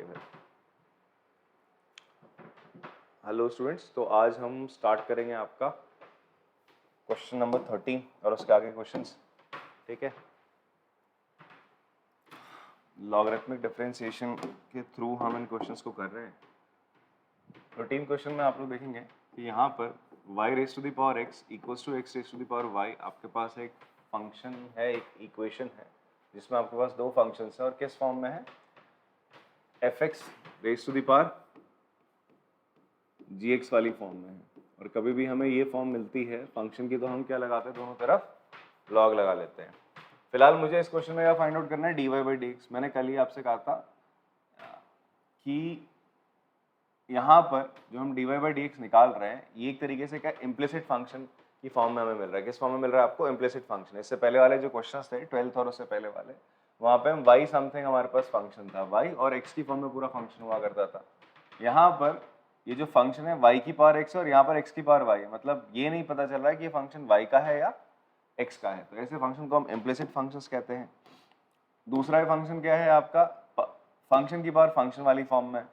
Derivative है। Hello students, तो आज हम स्टार्ट करेंगे आपका क्वेश्चन नंबर 13 और उसके आगे क्वेश्चंस। ठीक है, लॉगरिथमिक डिफरेंशिएशन के थ्रू हम इन क्वेश्चंस को कर रहे हैं। 13 क्वेश्चन में आप लोग देखेंगे कि यहाँ पर y raise to the power x equals to x raise to the power y, आपके पास एक फंक्शन है, एक इक्वेशन है जिसमें आपके पास दो फंक्शंस हैं और किस फॉर्म में है, fx raise to the power gx वाली फॉर्म में है। और कभी भी हमें ये फॉर्म मिलती है फंक्शन की तो हम क्या लगाते हैं, दोनों तरफ लॉग लगा लेते हैं। फिलहाल मुझे इस क्वेश्चन में क्या फाइंड आउट करना है, dy बाई dx। मैंने कल ही आपसे कहा था कि यहाँ पर जो हम dy बाई dx निकाल रहे हैं ये एक तरीके से क्या इम्प्लिसिट फंक्शन की फॉर्म में हमें मिल रहा है। किस फॉर्म में मिल रहा है आपको, इम्प्लिसिट फंक्शन। इससे पहले वाले जो क्वेश्चंस थे 12th और उससे पहले वाले, वहाँ पे हम y समथिंग हमारे पास फंक्शन था, y और x की फॉर्म में पूरा फंक्शन हुआ करता था। यहाँ पर ये जो फंक्शन है y की पावर x और यहाँ पर x की पावर y है, मतलब ये नहीं पता चल रहा है कि ये फंक्शन y का है या x का है, तो ऐसे फंक्शन को हम इम्प्लिसिट फंक्शंस कहते हैं। दूसरा फंक्शन क्या है आपका, फंक्शन की पावर फंक्शन वाली फॉर्म में।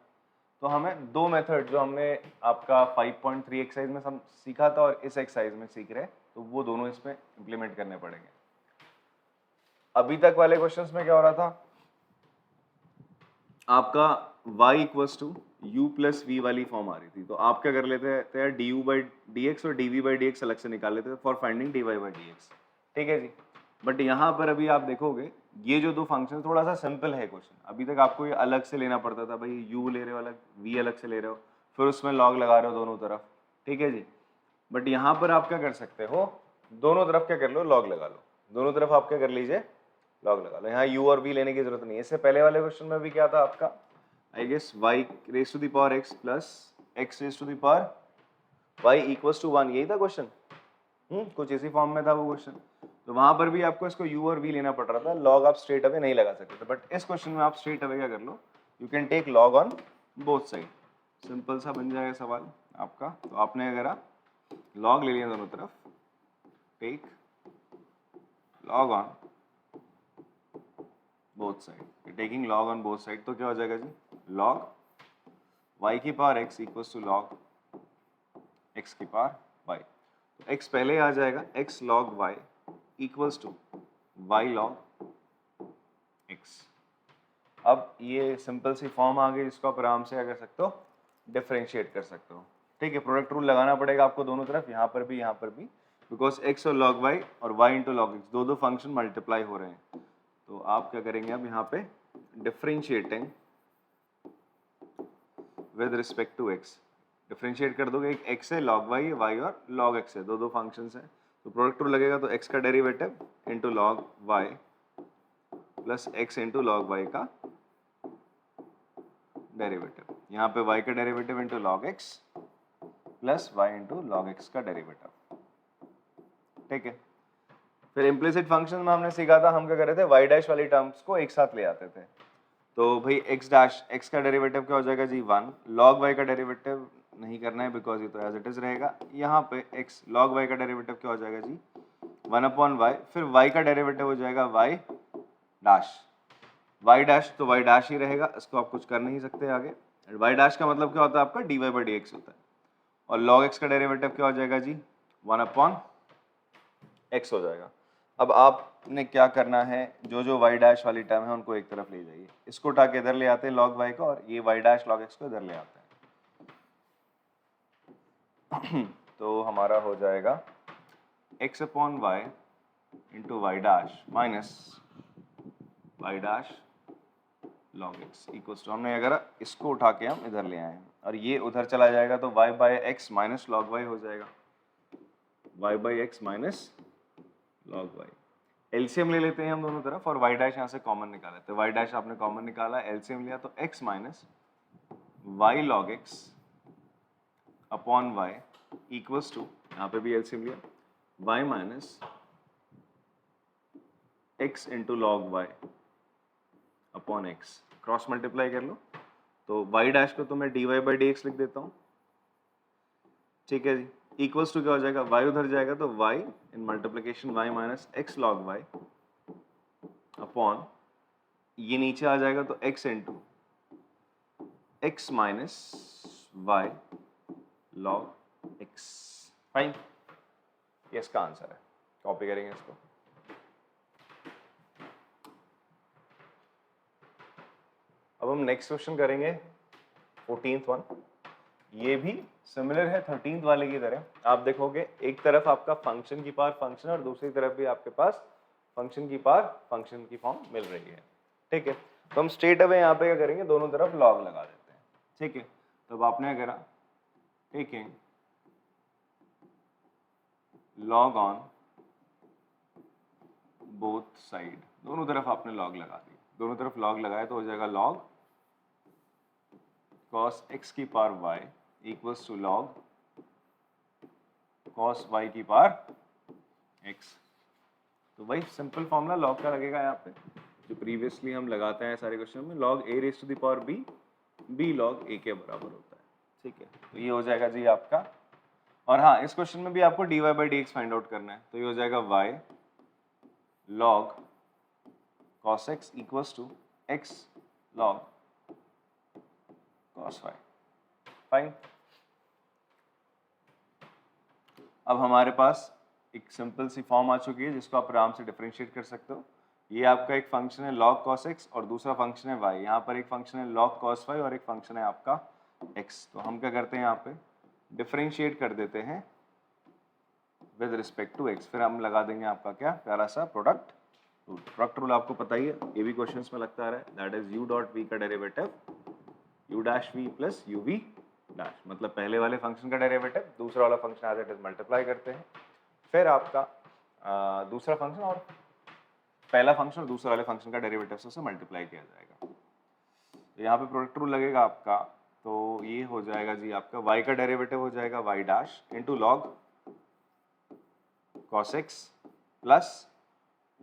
तो हमें दो मेथड जो हमने आपका 5.3 एक्सरसाइज में सीखा था और इस एक्सरसाइज में सीख रहे हैं, तो वो दोनों इसमें इंप्लीमेंट करने पड़ेंगे। अभी तक वाले क्वेश्चंस में क्या हो रहा था आपका, y equals to u plus v वाली फॉर्म आ रही थी, तो आप क्या कर लेते थे, du बाई dx और dv बाई dx अलग से निकाल लेते थे for finding dy by dx। ठीक है जी, बट यहाँ पर अभी आप देखोगे ये जो दो फंक्शन थोड़ा सा सिंपल है क्वेश्चन। अभी तक आपको ये अलग से लेना पड़ता था, भाई u ले रहे हो अलग, v अलग से ले रहे हो, फिर उसमें लॉग लगा रहे हो दोनों तरफ। ठीक है जी, बट यहाँ पर आप क्या कर सकते हो, दोनों तरफ क्या कर लो, लॉग लगा लो। दोनों तरफ आप क्या कर लीजिए, लॉग लगा लो। यहाँ u और v लेने की जरूरत नहीं है। इससे पहले वाले क्वेश्चन में भी क्या था आपका, I guess y raise to the power x plus x raise to the power y equals to 1, यही था क्वेश्चन। कुछ इसी फॉर्म में था वो क्वेश्चन। तो वहां पर भी आपको इसको u और v लेना पड़ रहा था, लॉग आप स्ट्रेट अवे नहीं लगा सकते थे। बट इस क्वेश्चन में आप स्ट्रेट अवे क्या कर लो, you can take log on both side. Simple सा बन जाएगा सवाल आपका। तो आपने अगर लॉग ले लिया दोनों तरफ, take log on both side, taking log on both side, तो क्या हो जाएगा जी, लॉग y की power x equals to log x की पावर y। तो x पहले आ जाएगा, x log y equals to y log x। अब ये सिंपल सी फॉर्म आ गई, इसको आप आराम से क्या कर सकते हो, डिफरेंशिएट कर सकते हो। ठीक है, प्रोडक्ट रूल लगाना पड़ेगा आपको दोनों तरफ, यहाँ पर भी, बिकॉज x और log y और y इंटू लॉग x दो फंक्शन मल्टीप्लाई हो रहे हैं। तो आप क्या करेंगे, अब यहाँ पे differentiating with respect to x, differentiate कर दोगे, एक x है log y है, y और log x है, दो फंक्शंस हैं। तो प्रोडक्ट रूल लगेगा, तो x का derivative into log y plus x into log y का डेरिवेटिव, यहाँ पे y का derivative into log x plus y into log x का डेरिवेटिव। ठीक है, फिर इम्प्लिसिट फंक्शन में हमने सीखा था, हम क्या कर रहे थे, y डैश वाली टर्म्स को एक साथ ले आते थे। तो भाई x डैश, x का डेरिवेटिव क्या हो जाएगा जी 1, log y का डेरिवेटिव नहीं करना है बिकॉज ये तो एज इट इज रहेगा। यहाँ पे x log y का डेरिवेटिव क्या हो जाएगा जी 1 अपॉन y, फिर y का डेरिवेटिव हो जाएगा y डैश, तो y डैश ही रहेगा, इसको आप कुछ कर नहीं सकते आगे। y डैश का मतलब क्या होता है आपका, dy बाई dx होता है। और log x का डेरिवेटिव क्या हो जाएगा जी 1 अपॉन x हो जाएगा। अब आपने क्या करना है, जो y डैश वाली टर्म है उनको एक तरफ ले जाइए, इसको उठा के इधर ले आते हैं log y को, और ये y डैश log x को इधर ले आते हैं। तो हमारा हो जाएगा x upon y into Y dash minus Y dash log x equals to, हमने अगर इसको उठा के हम इधर ले आए हैं और ये उधर चला जाएगा तो y by x minus log y हो जाएगा, y by x minus log y। LCM ले लेते हैं हम दोनों तरफ और y डैश यहाँ से कॉमन निकाल लेते हैं। y डैश आपने कॉमन निकाला, एलसीएम लिया, तो x minus y log x upon y equals to, यहाँ पे भी एलसीएम लिया, y minus x into log y upon x, cross multiply कर लो, तो y डैश को तो मैं dy बाई dx लिख देता हूँ। ठीक है जी, इक्वल्स टू क्या हो जाएगा, y उधर जाएगा तो y in multiplication y minus x log y upon ये नीचे आ जाएगा तो x into x minus y log x। Fine, ये इसका आंसर है। कॉपी करेंगे इसको। अब हम नेक्स्ट क्वेश्चन करेंगे 14th वन। ये भी सिमिलर है 13th वाले की तरह। आप देखोगे एक तरफ आपका फंक्शन की पावर फंक्शन और दूसरी तरफ भी आपके पास फंक्शन की पावर फंक्शन की फॉर्म मिल रही है। ठीक है, तो हम स्ट्रेट अवे यहाँ पे क्या करेंगे, दोनों तरफ लॉग लगा देते हैं। ठीक है, तो अब आपने क्या करा, taking log on both side, दोनों तरफ आपने लॉग लगा दी। दोनों तरफ लॉग लगाए तो हो जाएगा लॉग cos x की power y equals to log cos y की पावर x। तो वही सिंपल फॉर्मूला लॉग का लगेगा यहाँ पे, जो प्रीवियसली हम लगाते हैं सारे क्वेश्चन में, log a raise to the power b, b log a के बराबर होता है। ठीक है, तो ये हो जाएगा जी आपका। और हाँ, इस क्वेश्चन में भी आपको dy by dx find out करना है, तो ये हो जाएगा y log cos x equals to x log cos y। Fine, अब हमारे पास एक सिंपल सी फॉर्म आ चुकी है जिसको आप आराम से डिफरेंशिएट कर सकते हो। ये आपका एक फंक्शन है log cos x और दूसरा फंक्शन है y। यहाँ पर एक फंक्शन है log cos y और एक फंक्शन है आपका x। तो हम क्या करते हैं, यहाँ पे डिफरेंशिएट कर देते हैं विद रिस्पेक्ट टू x। फिर हम लगा देंगे आपका क्या प्यारा सा प्रोडक्ट रूल। प्रोडक्ट रूल आपको पता ही है, ये भी क्वेश्चंस में लगता आ रहा है, that is u dot v का derivative u dash v plus uv dash, मतलब पहले वाले फंक्शन का डेरिवेटिव दूसरा वाला function as it is multiply करते हैं, फिर आपका दूसरा फंक्शन और पहला फंक्शन और दूसरे वाले फंक्शन का डेरिवेटिव से मल्टीप्लाई किया जाएगा। तो यहाँ पे प्रोडक्ट रूल लगेगा आपका, तो ये हो जाएगा जी आपका y का डेरिवेटिव हो जाएगा y dash into log cos x plus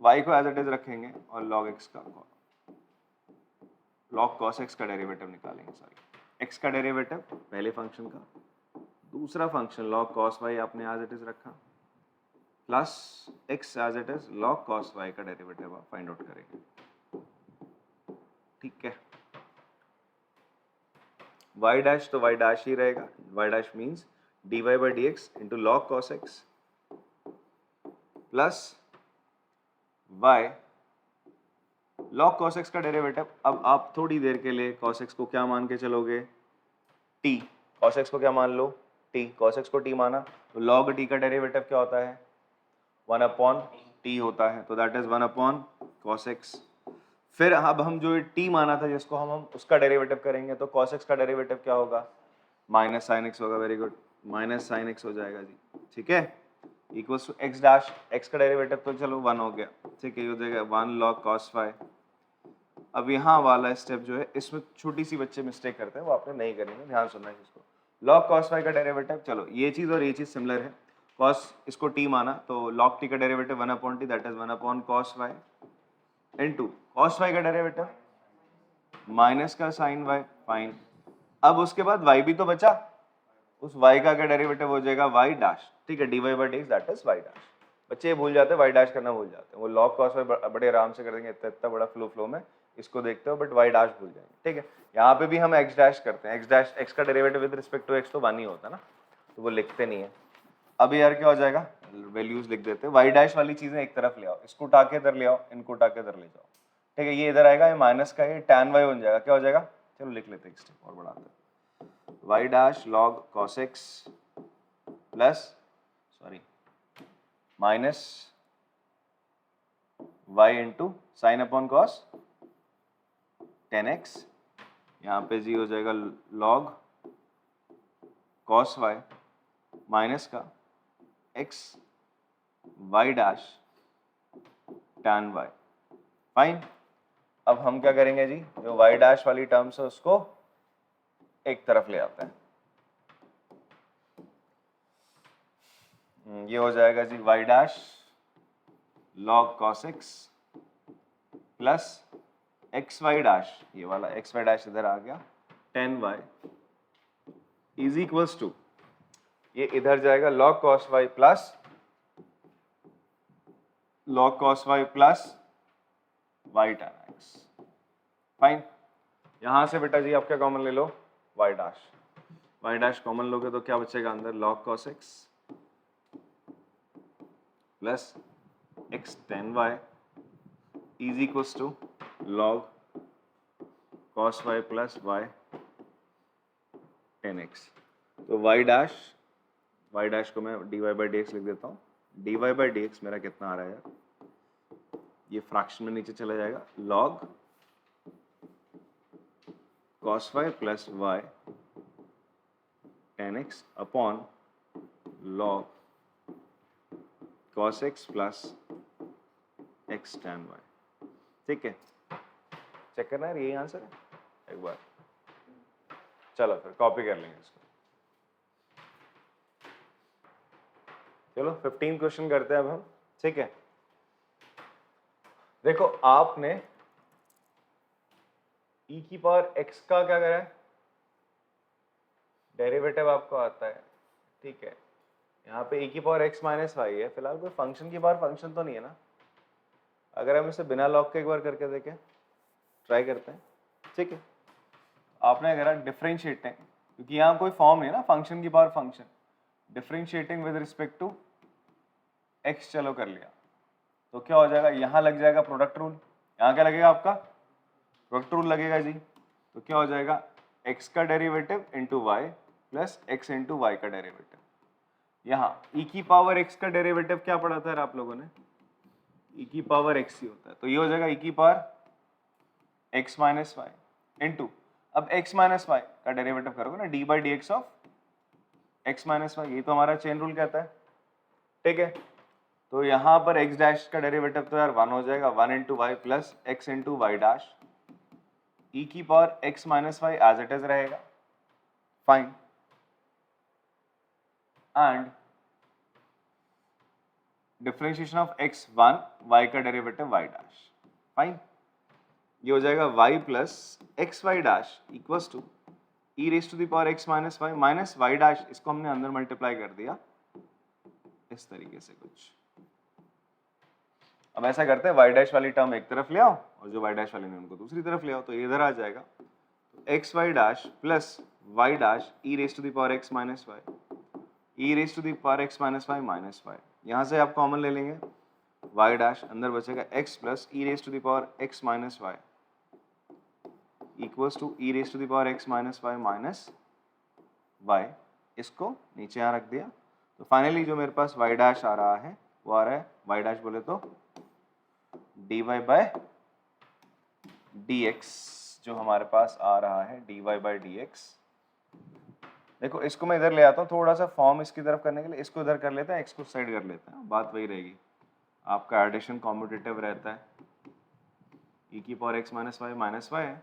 y को एज इट इज रखेंगे और log x का log cos x का डेरिवेटिव निकालेंगे। सॉरी, x का डेरिवेटिव पहले फंक्शन का, दूसरा फंक्शन log cos y आपने एज इट इज रखा, plus x as it is log cos y का डेरिवेटिव आप फाइंड आउट करेंगे। ठीक है, y डैश तो y डैश ही रहेगा, y dash means dy by dx into log cos x plus y log cos x का डेरिवेटिव। अब आप थोड़ी देर के लिए cos x को क्या मान के चलोगे, t। cos x को क्या मान लो, t। cos x को t माना तो log t का डेरिवेटिव क्या होता है, 1 अपॉन t होता है, तो that is 1 upon cos x। फिर अब हम जो t माना था जिसको हम उसका डेरिवेटिव करेंगे, तो cos x का डेरिवेटिव क्या होगा, माइनस साइन x होगा। Very good, minus sine x हो जाएगा जी। ठीक है, equals to x dash, x का डेरिवेटिव तो चलो 1 हो गया। ठीक है, ये हो जाएगा 1 log cos y। अब यहाँ वाला स्टेप जो है, इसमें छोटी सी बच्चे मिस्टेक करते हैं, वो आपने नहीं करनी है, ध्यान सुनना है इसको। log cos y का डेरिवेटिव, चलो ये चीज़ और ये चीज़ सिमिलर है। cos इसको t माना तो log t का derivative 1 upon t, that is 1 upon cos y into cos y का डेरिवेटिव माइनस का sin y। फाइन, अब उसके बाद y भी तो बचा, उस y का क्या डेरिवेटिव हो जाएगा y डैश। ठीक है, dy by dx that is y dash. बच्चे ये भूल जाते हैं, y डैश करना भूल जाते हैं, वो log cos y बड़े आराम से कर देंगे, इतना बड़ा फ्लो में इसको देखते हो, बट y डैश भूल जाएंगे। ठीक है, यहाँ पे भी हम x डैश करते हैं, x डैश x का derivative with respect to x तो 1 ही होता है ना, तो वो लिखते नहीं है। अब यार क्या हो जाएगा, वैल्यूज लिख देते हैं, y डैश वाली चीजें एक तरफ ले आओ, इसको उठा के इधर ले आओ, इनको उठा के इधर ले जाओ। ठीक है, ये इधर आएगा, ये माइनस का ये tan y बन जाएगा, क्या हो जाएगा, चलो लिख लेते हैं एक स्टेप और बढ़ाते हैं, y dash log cos x plus sorry minus y into sine upon cos 10x, यहाँ पे जी हो जाएगा log cos y माइनस का x y dash tan y। Fine, अब हम क्या करेंगे जी, जो y डैश वाली टर्म्स है उसको एक तरफ ले आते हैं। ये हो जाएगा जी y dash log cos x plus x Y dash, ये वाला एक्स वाई डैश इधर आ गया, 10y इज इक्वल्स टू, ये इधर जाएगा log cos y plus log cos y plus y tan x। Fine, यहां से बेटा जी आप क्या कॉमन ले लो, वाई डैश कॉमन लोगे तो क्या बचेगा अंदर, log cos x plus x tan y is equals to log cos y plus y tan x। तो y डैश को मैं dy बाई डी एक्स लिख देता हूँ। dy बाई डी एक्स मेरा कितना आ रहा है यार, ये फ्रैक्शन में नीचे चला जाएगा, log cos y plus y tan x upon log cos x plus x tan y। ठीक है, चेक करना है, यही आंसर है एक बार। चलो फिर कॉपी कर लेंगे इसको। चलो 15 क्वेश्चन करते हैं अब हम। ठीक है, देखो आपने e की पावर x का क्या करा है, डेरिवेटिव आपको आता है। ठीक है, यहाँ पे e की पावर x माइनस वाई है, फिलहाल कोई फंक्शन की पावर फंक्शन तो नहीं है ना। अगर हम इसे बिना लॉग के एक बार करके देखें, ट्राई करते हैं। ठीक है, आपने करा डिफरेंशिएटिंग, क्योंकि यहाँ कोई फॉर्म नहीं है ना फंक्शन की power function, differentiating with respect to x चलो कर लिया, तो क्या हो जाएगा, यहाँ लग जाएगा प्रोडक्ट रूल। यहाँ क्या लगेगा आपका, प्रोडक्ट रूल लगेगा जी। तो क्या हो जाएगा, x का derivative into Y plus x into y का डेरिवेटिव। यहाँ e की पावर x का डेरिवेटिव क्या पढ़ा था आप लोगों ने, e की पावर x ही होता है, तो ये हो जाएगा e की power x minus y into, अब x माइनस वाई का डेरिवेटिव करोगे ना, d by d x of x minus y, ये तो हमारा चेन रूल कहता है। ठीक है, तो यहाँ पर x डैश का डेरिवेटिव तो यार 1 हो जाएगा, 1 into Y plus x into Y dash, e की power x minus Y as it is रहेगा, fine, and differentiation of x 1, y का डेरिवेटिव y डैश, फाइन। ये हो जाएगा y plus x Y dash equals to E raise to the power x minus Y minus Y dash, इसको हमने अंदर multiply कर दिया इस तरीके से कुछ। अब ऐसा करते हैं, y डैश वाली टर्म एक तरफ ले आओ और जो y डैश वाले ने उनको दूसरी तरफ ले आओ, तो ये इधर आ जाएगा, तो x Y dash plus y dash e raise to the power x minus y, e raise to the power x minus Y minus y, यहाँ से आप कॉमन ले लेंगे, y डैश अंदर बचेगा x plus e raise to the power x minus y equals to E raise to the power x minus Y minus y, इसको नीचे यहाँ रख दिया। तो फाइनली जो मेरे पास y डैश आ रहा है वो आ रहा है, y डैश बोले तो dy बाय dx, जो हमारे पास आ रहा है dy बाय dx। देखो इसको मैं इधर ले आता हूँ, थोड़ा सा फॉर्म इसकी तरफ करने के लिए इसको इधर कर लेते हैं, x को साइड कर लेते हैं, बात वही रहेगी, आपका एडिशन कॉम्पिटिटिव रहता है, e की power x minus Y minus y है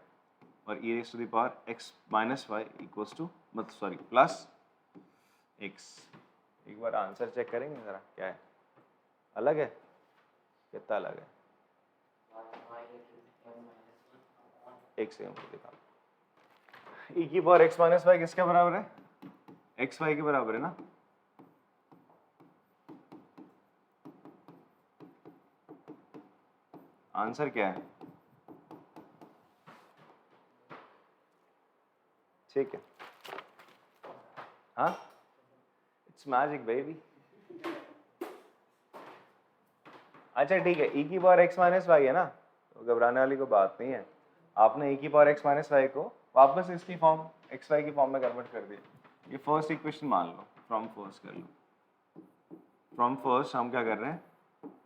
और e raise to the power x minus y equals to मतलब सॉरी प्लस x। एक बार आंसर चेक करेंगे जरा, क्या है, अलग है, कितना अलग है, एक से हमको दिखा, e की पावर x माइनस वाई किसके बराबर है, एक्स वाई के बराबर है ना। आंसर क्या है, ठीक है, हाँ इट्स मैजिक बेबी। अच्छा ठीक है, e की पावर x माइनस वाई है ना, तो घबराने वाली कोई बात नहीं है। आपने e की पावर x माइनस वाई को वापस इसकी फॉर्म एक्स वाई की फॉर्म में कन्वर्ट कर दिया। ये फर्स्ट इक्वेशन मान लो, फ्रॉम फर्स्ट कर लो, फ्रॉम फर्स्ट हम क्या कर रहे हैं,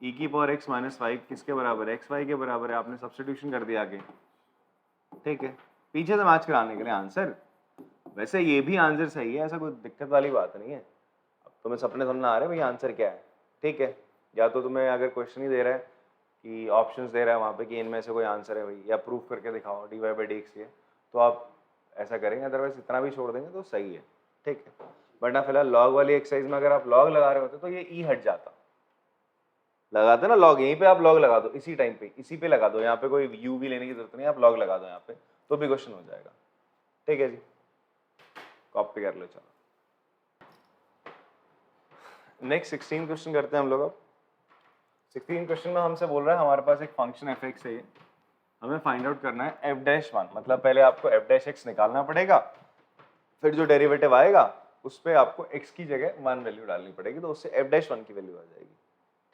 e की पावर x माइनस वाई किसके बराबर है, एक्स वाई के बराबर है, आपने सब्स्टिट्यूशन कर दिया आगे। ठीक है, पीछे से मैच कराने के लिए आंसर, वैसे ये भी आंसर सही है, ऐसा कोई दिक्कत वाली बात नहीं है। अब तुम्हें सपने समझना आ रहे भाई आंसर क्या है। ठीक है, या तो तुम्हें अगर क्वेश्चन ही दे रहा है कि ऑप्शंस दे रहा है वहाँ पे कि इनमें से कोई आंसर है भाई, या प्रूफ करके दिखाओ d y by d x, ये तो आप ऐसा करेंगे, अदरवाइज इतना भी छोड़ देंगे तो सही है। ठीक है, वरना फिलहाल लॉग वाली एक्सरसाइज में अगर आप लॉग लगा रहे होते तो ये ई हट जाता, लगाते ना लॉग, यहीं पे आप लॉग लगा दो, इसी टाइम पे इसी पे लगा दो, यहाँ पे कोई यू भी लेने की जरूरत नहीं, आप लॉग लगा दो यहाँ पे तो भी क्वेश्चन हो जाएगा। ठीक है जी, कॉपी कर लो। चलो नेक्स्ट 16 क्वेश्चन करते हैं हम लोग। अब 16 क्वेश्चन में हमसे बोल रहा है हमारे पास एक फंक्शन एफ एक्स है, हमें फाइंड आउट करना है एफ डैश वन, मतलब पहले आपको एफ डैश एक्स निकालना पड़ेगा, फिर जो डेरिवेटिव आएगा उस पर आपको x की जगह 1 वैल्यू डालनी पड़ेगी, तो उससे f'1 की वैल्यू आ जाएगी।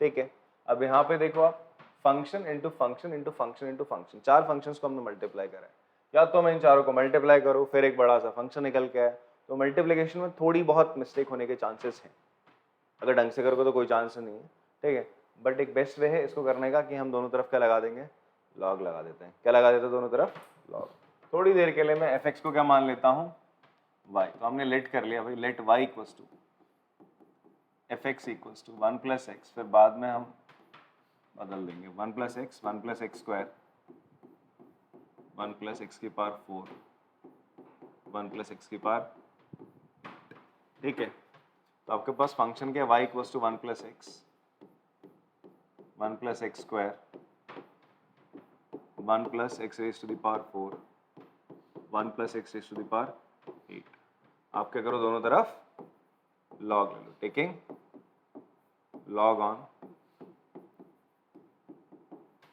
ठीक है, अब यहाँ पे देखो आप, function into function into function into function, 4 functions को हमने मल्टीप्लाई करा है। या तो मैं इन चारों को मल्टीप्लाई करूँ फिर एक बड़ा सा फंक्शन निकल के आए, तो मल्टीप्लिकेशन में थोड़ी बहुत मिस्टेक होने के चांसेस हैं। अगर ढंग से करोगे तो कोई चांस नहीं है, ठीक है। बट एक बेस्ट वे है इसको करने का कि हम दोनों तरफ क्या लगा देंगे, लॉग लगा देते हैं। क्या लगा देते हैं दोनों तरफ, लॉग। थोड़ी देर के लिए मैं एफ को क्या मान लेता हूँ, y। तो हमने लेट कर लिया भाई, let y equals to F X equals to 1 plus X, फिर बाद में हम बदल देंगे 1 plus X, 1 plus x square, 1 plus x की पावर 4, 1 प्लस एक्स की पावर, ठीक है। तो आपके पास फंक्शन क्या है, y equals to 1 plus X, 1 plus x square, 1 plus x raise to the power 4, 1 plus x raise to the power 8। आप क्या करो, दोनों तरफ लॉग ले लो, taking log on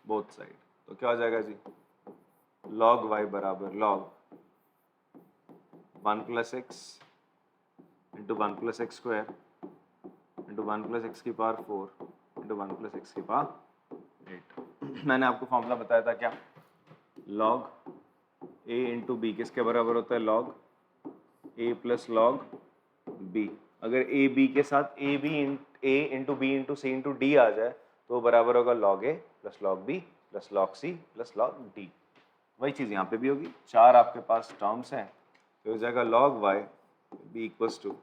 both side. तो क्या हो जाएगा जी, लॉग y बराबर log 1 plus x into 1 plus x square into 1 plus x की पावर 4 इंटू 1 प्लस एक्स की पावर 8। मैंने आपको फॉर्मूला बताया था क्या, लॉग a इंटू बी किसके बराबर होता है, log a plus log b। अगर a b के साथ a into b into c into d आ जाए तो बराबर होगा log a plus log b plus log c plus log d। वही चीज़ यहाँ पे भी होगी, 4 आपके पास टर्म्स हैं, तो हो जाएगा log y b equals to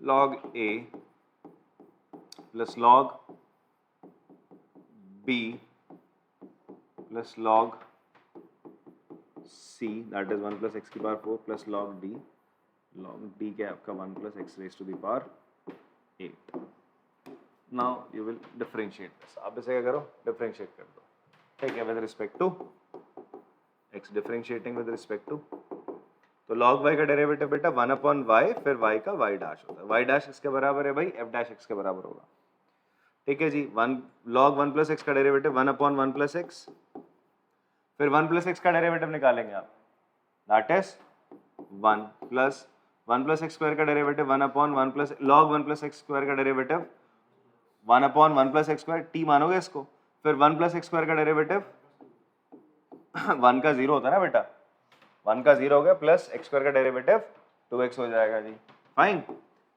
log a plus log b plus log c, that is 1 plus x की power 4 plus log d, log d क्या है आपका 1 plus x raised to the power 8। now you will differentiate this। आप इसे क्या करो, differentiate कर दो, ठीक है, with respect to x, differentiating with respect to. तो log y का डेरिवेटिव बेटा 1 अपॉन y, फिर y का y डैश होता है, y डैश इसके बराबर है भाई f डैश x के बराबर होगा, ठीक है जी। log 1 plus x का डेरिवेटिव 1 अपॉन 1 plus x, फिर 1 plus x का डेरिवेटिव निकालेंगे आप, that is 1 plus 1 plus x square का derivative 1 upon 1 plus log 1 plus x square का derivative 1 upon 1 plus x square, t मानोगे इसको, फिर 1 प्लस एक्स स्क्वायर का डेरिवेटिव 1 का 0 होता है ना बेटा, 1 का 0 हो गया, प्लस एक्स स्क्वायर का डेरिवेटिव 2x हो जाएगा जी, फाइन।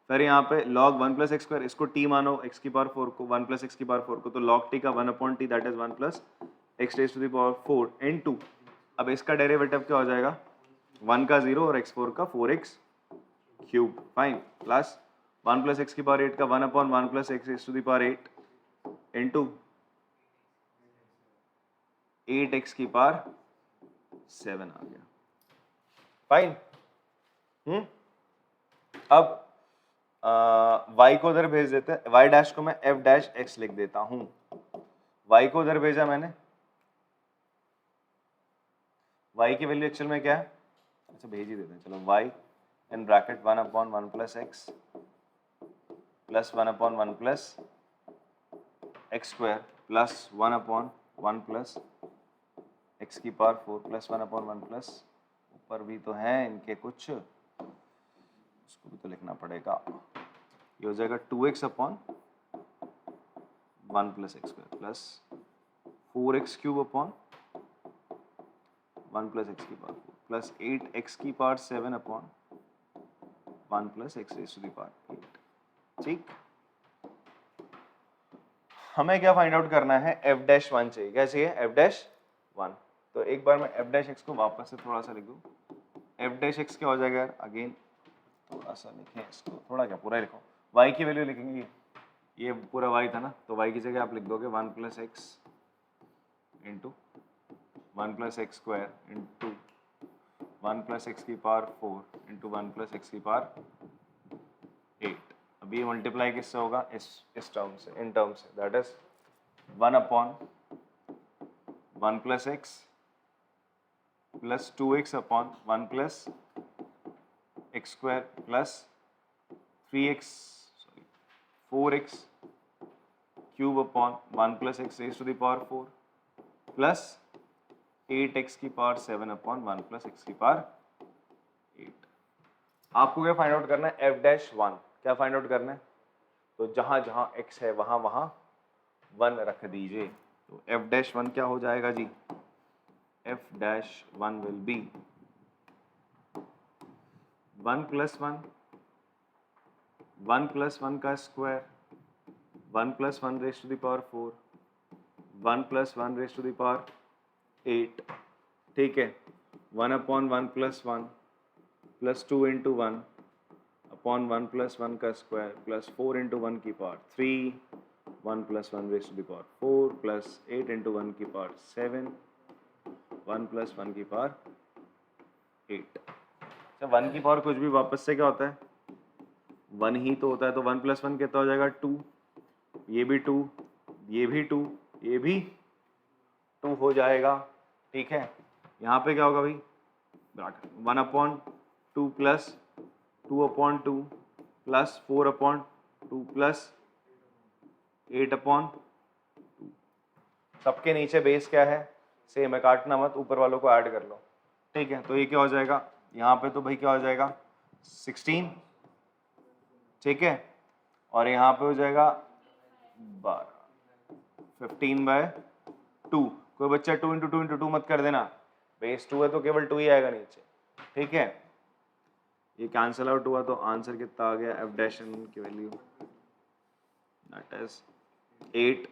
फिर यहाँ पे log 1 प्लस एक्स स्क्वायर, इसको t मानो x की पावर 4 को, 1 प्लस एक्स की पावर 4 को, तो log t का 1 upon t that is 1 plus x raise to the power 4 into, अब इसका डेरिवेटिव क्या हो जाएगा, 1 का 0 और x4 का 4x cube, fine, plus 1 plus x की पावर 8 का 1 upon 1 plus x raise to the power 8 into 8x की पावर 7 आ गया, फाइन। अब y को उधर भेज देते हैं, y डैश को मैं f डैश x लिख देता हूं, y को उधर भेजा मैंने, y की वैल्यू एक्चुअल में क्या है, अच्छा भेज ही देते हैं, चलो y in bracket 1 upon 1 plus x plus 1 upon 1 plus x square plus 1 upon 1 plus x की पावर 4 plus 1 upon 1 plus, ऊपर भी तो हैं इनके कुछ, उसको भी तो लिखना पड़ेगा, ये हो जाएगा 2x upon 1 plus x square plus 4x cube upon 1 plus x की पावर 4 plus 8x की power 7 upon 1 plus x raise to the power 8, ठीक। हमें क्या फाइंड आउट करना है, f डैश 1 चाहिए, क्या चाहिए, f डैश 1। तो एक बार मैं f डैश x को वापस से थोड़ा सा लिख दूं, f डैश x क्या हो जाएगा यार, अगेन थोड़ा सा लिखें इसको, थोड़ा क्या पूरा लिखो, y की वैल्यू लिखेंगे, ये पूरा y था ना, तो y की जगह आप लिख दोगे 1 plus x into 1 plus x square into 1 plus x की पावर 4 इंटू 1 प्लस एक्स की पावर 8। अब ये मल्टीप्लाई किससे होगा, इस टर्म से, इन टर्म से, that is 1 upon 1 plus x plus 2x upon 1 plus x square plus 4x cube upon 1 plus x raise to the power 4 plus 8x की पावर 7 अपॉन 1 प्लस एक्स की पावर 8। आपको क्या फाइंड आउट करना है, F dash one, क्या find out करना है, तो जहां जहां x है वहां वहां 1 रख दीजिए। तो एफ डैश वन क्या हो जाएगा जी, f dash one will be 1 + 1, 1 + 1 का स्क्वायर, 1 + 1 raise to the power 4, 1 + 1 raise to the power 8, ठीक है, 1/1 + 1 प्लस 2 × 1 अपॉन 1 + 1 का स्क्वायर प्लस 4 × 1 की power 3, 1 + 1 raise to the power 4 plus 8 × 1 की पावर 7, 1 + 1 की पावर 8। अच्छा 1 की पावर कुछ भी वापस से क्या होता है, 1 ही तो होता है, तो 1 + 1 कितना हो जाएगा 2, ये भी 2, ये भी 2, ये भी 2 हो जाएगा, ठीक है। यहाँ पे क्या होगा भाई, 1/2 प्लस 2/2 प्लस 4/2 प्लस 8/2। सबके नीचे बेस क्या है, सेम है, काटना मत, ऊपर वालों को ऐड कर लो, ठीक है। तो ये क्या हो जाएगा, यहाँ पे तो भाई क्या हो जाएगा 16, ठीक है, और यहाँ पे हो जाएगा 12, 15/2। कोई बच्चा 2 × 2 × 2 मत कर देना, बेस 2 है तो केवल 2 ही आएगा नीचे, ठीक है। ये कैंसल आउट हुआ तो आंसर कितना आ गया, एफ डैश एन की वैल्यू दैट इज 8,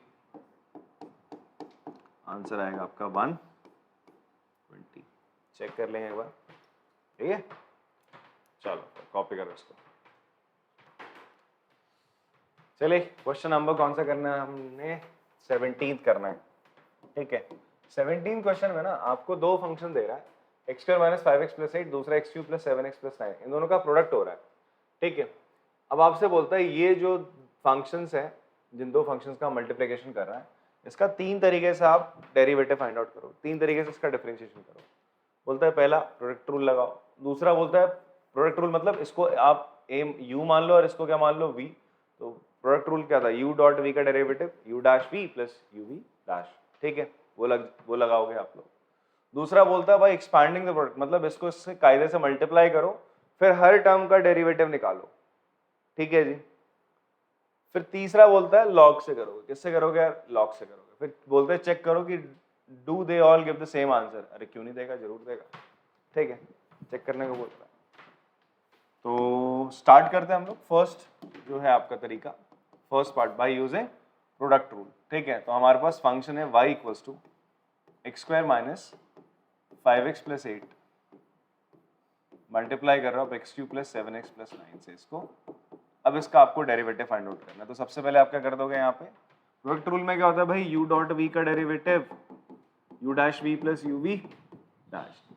आंसर आएगा आपका 120। चेक कर लेंगे एक बार, ठीक है। चलो कॉपी करो इसको। चलिए क्वेश्चन नंबर कौन सा करना है, हमने 17 करना है, ठीक है। 17 क्वेश्चन में ना आपको दो फंक्शन दे रहा है, x² - 5x + 8, दूसरा x³ + 7x + 9, इन दोनों का प्रोडक्ट हो रहा है, ठीक है। अब आपसे बोलता है ये जो फंक्शंस है, जिन दो फंक्शंस का मल्टीप्लिकेशन कर रहा है, इसका 3 तरीके से आप डेरिवेटिव फाइंड आउट करो, 3 तरीके से इसका डिफरेंशिएशन करो। बोलता है पहला प्रोडक्ट रूल लगाओ, दूसरा बोलता है प्रोडक्ट रूल मतलब इसको आप u मान लो और इसको क्या मान लो v, तो प्रोडक्ट रूल क्या था, u.v का डेरिवेटिव u'(v + uv', ठीक है, वो लगाओगे आप लोग। दूसरा बोलता है भाई एक्सपैंडिंग द प्रोडक्ट, मतलब इसको इससे कायदे से मल्टीप्लाई करो, फिर हर टर्म का डेरिवेटिव निकालो, ठीक है जी। फिर तीसरा बोलता है लॉग से करोगे, किससे करोगे यार, लॉग से करोगे। फिर बोलते हैं चेक करो कि do they all give the same answer, अरे क्यों नहीं देगा, जरूर देगा, ठीक है, चेक करने को बोलता है। तो स्टार्ट करते हैं हम लोग, फर्स्ट जो है आपका तरीका, first part by using product rule, ठीक है। तो हमारे पास फंक्शन है y = x² - 5x + 8 मल्टीप्लाई कर रहा हूँ x³ + 7x + 9 से इसको। अब इसका आपको डेरिवेटिव फाइंड आउट करना है, तो सबसे पहले आप क्या कर दोगे, यहाँ पे प्रोडक्ट रूल में क्या होता है भाई, u.v का डेरिवेटिव u'(v + uv',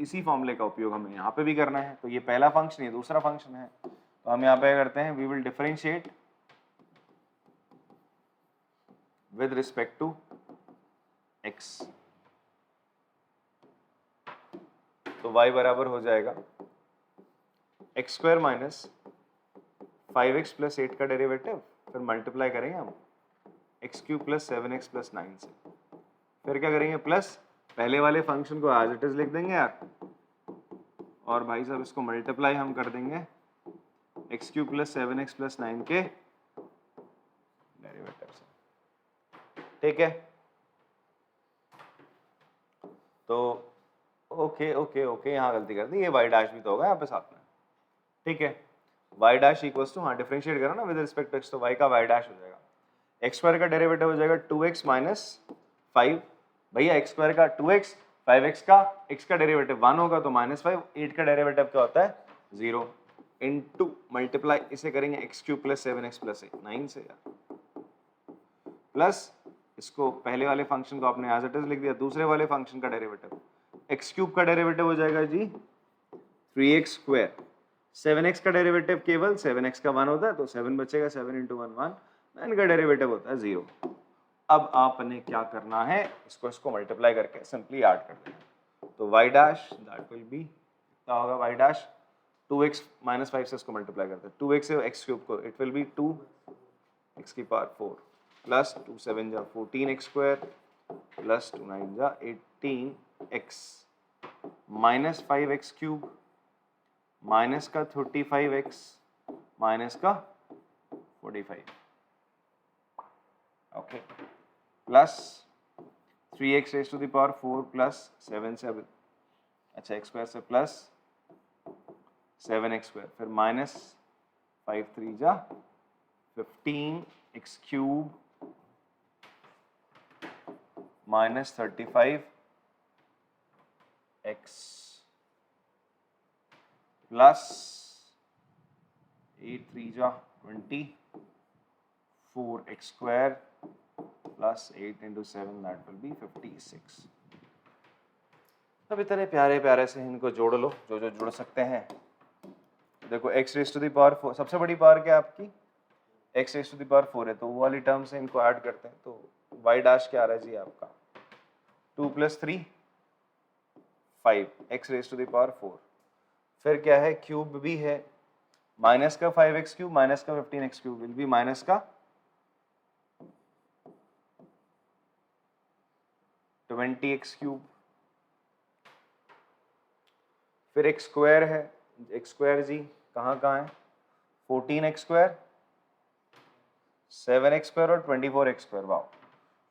इसी फॉर्मूले का उपयोग हमें यहाँ पे भी करना है। तो ये पहला फंक्शन, ये दूसरा फंक्शन है, तो हम यहाँ पे क्या करते हैं, we will differentiate with respect to x। तो y बराबर हो जाएगा x² - 5x + 8 का डेरिवेटिव, फिर मल्टीप्लाई करेंगे हम x³ + 7x + 9 से, फिर क्या करेंगे प्लस पहले वाले फंक्शन को एज इट इज लिख देंगे यार, और भाई साहब इसको मल्टीप्लाई हम कर देंगे x³ + 7x + 9 के डेरिवेटिव से, ठीक है। तो ओके ओके ओके, यहाँ गलती कर दी, ये y' भी तो होगा यहाँ पे साथ में, ठीक है। y' = हाँ डिफरेंशिएट करो ना विद रिस्पेक्ट टू x, तो y का y' हो जाएगा, x² का डेरिवेटिव हो जाएगा 2x - 5, भैया x² का 2x, 5x का x का डेरिवेटिव 1 होगा तो -5, 8 का डेरिवेटिव क्या होता है 0, इनटू मल्टीप्लाई इसे करेंगे x³ + 7x + 9 से यार, प्लस इसको पहले वाले फंक्शन को आपने एज इट इज लिख दिया, दूसरे वाले फंक्शन का डेरिवेटिव x³ का डेरिवेटिव हो जाएगा जी 3x², 7x का डेरिवेटिव केवल 7x का 1 होता है तो 7 बचेगा, 7 × 1 1, 9 का डेरिवेटिव होता है 0। अब आपने क्या करना है, इसको मल्टीप्लाई करके सिंपली ऐड कर देना, तो y' दैट विल बी क्या होगा, y' 2x - 5 से इसको मल्टीप्लाई करते हैं, 2x से x³ को, इट विल बी 2x की पावर 4 प्लस 2 7 जा 14x² प्लस 2 9 जा 18x - 5x³ माइनस का 35x माइनस का 45, okay, plus 3x raise to the power 4 plus 7 7, अच्छा x स्क्वायर से प्लस 7x स्क्वायर, फिर माइनस 5 3 जा 15x cube minus 35x plus 8 3 जा 20 4x square plus 8 into 7 that will be 56। अब इतने प्यारे प्यारे से इनको जोड़ लो जो जो जुड़ सकते हैं। देखो x raise to the power 4, सबसे बड़ी पावर क्या है आपकी, x raise to the power 4 है, तो वो वाली टर्म से इनको ऐड करते हैं, तो y डैश क्या आ रहा है जी आपका 2 + 3 5 x raise to the power 4, फिर क्या है क्यूब भी है, माइनस का 5x क्यूब माइनस का 15x cube will be minus का 20x क्यूब, फिर x स्क्वायर है, x स्क्वायर जी कहाँ कहाँ है 14x स्क्वायर 7x स्क्वायर और 24x स्क्वायर, वाओ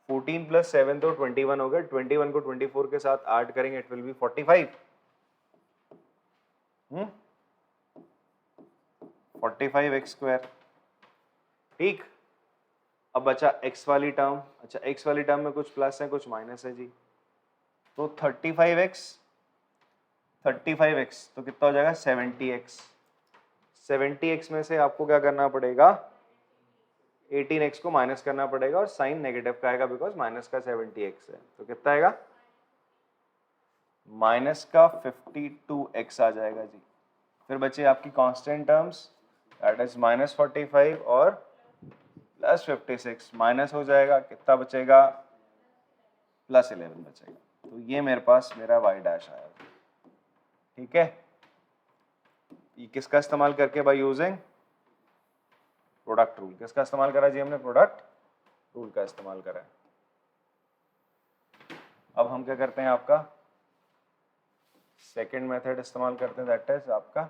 14 + 7 तो 21 हो गया, 21 को 24 के साथ ऐड करेंगे it will B 45, 45x square, ठीक। अब बचा x वाली टर्म, अच्छा x वाली टर्म में कुछ प्लस है कुछ माइनस है जी, तो 35x तो कितना हो जाएगा 70x, 70x में से आपको क्या करना पड़ेगा 18x को माइनस करना पड़ेगा, और साइन नेगेटिव का आएगा बिकॉज माइनस का 70x है, तो कितना आएगा माइनस का 52x आ जाएगा जी। फिर बचे आपकी कांस्टेंट टर्म्स दैट इज -45 और प्लस 56, माइनस हो जाएगा, कितना बचेगा +11 बचेगा, तो ये मेरे पास मेरा y डैश आया, ठीक है। ये किसका इस्तेमाल करके, बाय यूजिंग प्रोडक्ट रूल, किसका इस्तेमाल करा जी हमने, प्रोडक्ट रूल का इस्तेमाल करा है। अब हम क्या करते हैं, आपका सेकंड मेथड इस्तेमाल करते हैं, दैट इज आपका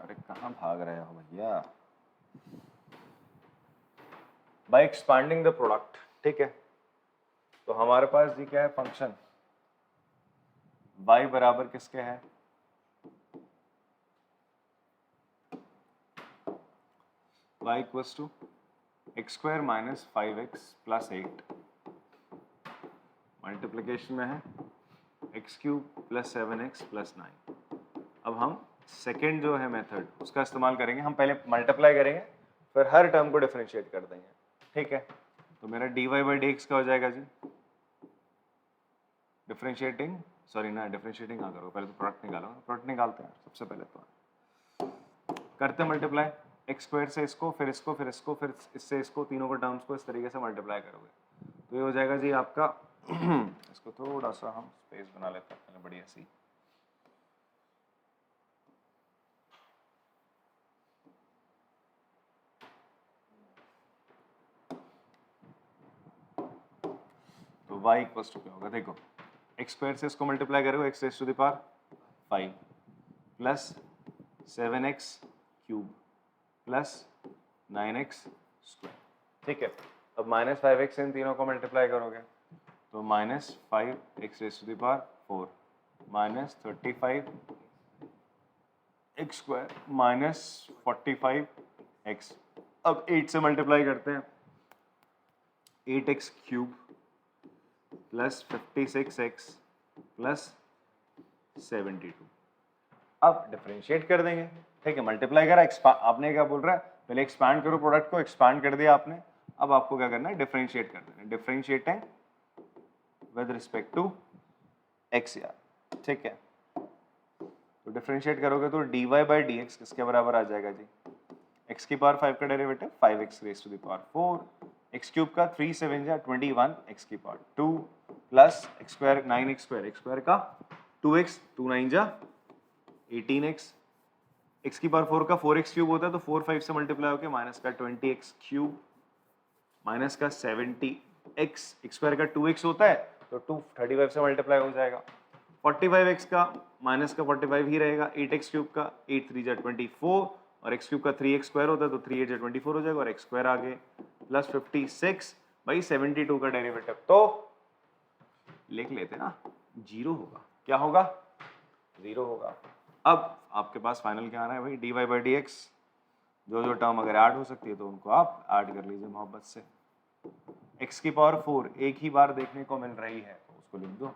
अरे कहाँ भाग रहे हो भैया, बाय एक्सपांडिंग द प्रोडक्ट, ठीक है। तो हमारे पास जी क्या है फंक्शन y बराबर किसके है, y equals to x square minus 5x plus 8, multiplication में है x क्यूब प्लस 7x प्लस 9। अब हम सेकेंड जो है मेथड उसका इस्तेमाल करेंगे, हम पहले मल्टीप्लाई करेंगे फिर हर टर्म को डिफरेंशिएट कर देंगे, ठीक है। तो मेरा dy/dx क्या हो जाएगा जी, डिफरेंशिएटिंग सॉरी ना डिफरेंशिएटिंग ना करो, पहले तो प्रोडक्ट निकालो, प्रोडक्ट निकालते हैं सबसे पहले, तो करते हैं मल्टीप्लाई x स्क्वायर से इसको फिर इसको फिर इसको फिर इससे इसको, तीनों को टर्म्स को इस तरीके से मल्टीप्लाई करोगे तो ये हो जाएगा जी आपका इसको थोड़ा सा हम स्पेस बना लेते हैं पहले बढ़िया सी, तो y इक्वल्स टू क्या होगा, देखो x स्क्वायर से इसको मल्टीप्लाई करोगे x raise to the power 5 plus 7x cube plus 9x square, ठीक है। अब -5x इन तीनों को मल्टीप्लाई करोगे तो -5x raise to the power 4 minus 35x square minus 45x, अब 8 से मल्टीप्लाई करते हैं 8x cube plus 56x plus 72, अब डिफरेंशिएट कर देंगे, ठीक है। मल्टीप्लाई करा, आपने क्या बोल रहा है पहले एक्सपांड करो प्रोडक्ट को, एक्सपांड कर दिया आपने, अब आपको क्या करना है डिफरेंशिएट कर देना, differentiating with respect to x यार, ठीक है। तो डिफरेंशिएट करोगे तो dy/dx किसके बराबर आ जाएगा जी, x की पावर 5 का derivative 5x raise to the power 4, x cube का 3 7 जा 21 x की power 2 plus x square 9x square का 2x 2 9 जा 18x, x की पावर 4 का 4x क्यूब होता है तो 4 5 से मल्टीप्लाई होकर माइनस का 20x क्यूब माइनस का 70x, x स्क्वायर का 2x होता है तो 2 35 से मल्टीप्लाई हो जाएगा, 45x का माइनस का 45 ही रहेगा, 8x क्यूब का 8 3 जा 24 और x क्यूब का 3x स्क्वायर होता है तो 3 8 जा 24 हो जाएगा और x स्क्वायर आगे प्लस 56 भाई 72 का डेरिवेटिव तो लिख लेते ना, जीरो होगा। क्या होगा? जीरो होगा। अब आपके पास फाइनल क्या आ रहा है भाई, dy बाई डी एक्स, जो टर्म अगर ऐड हो सकती है तो उनको आप ऐड कर लीजिए मोहब्बत से। x की पावर 4 एक ही बार देखने को मिल रही है तो उसको लिख दो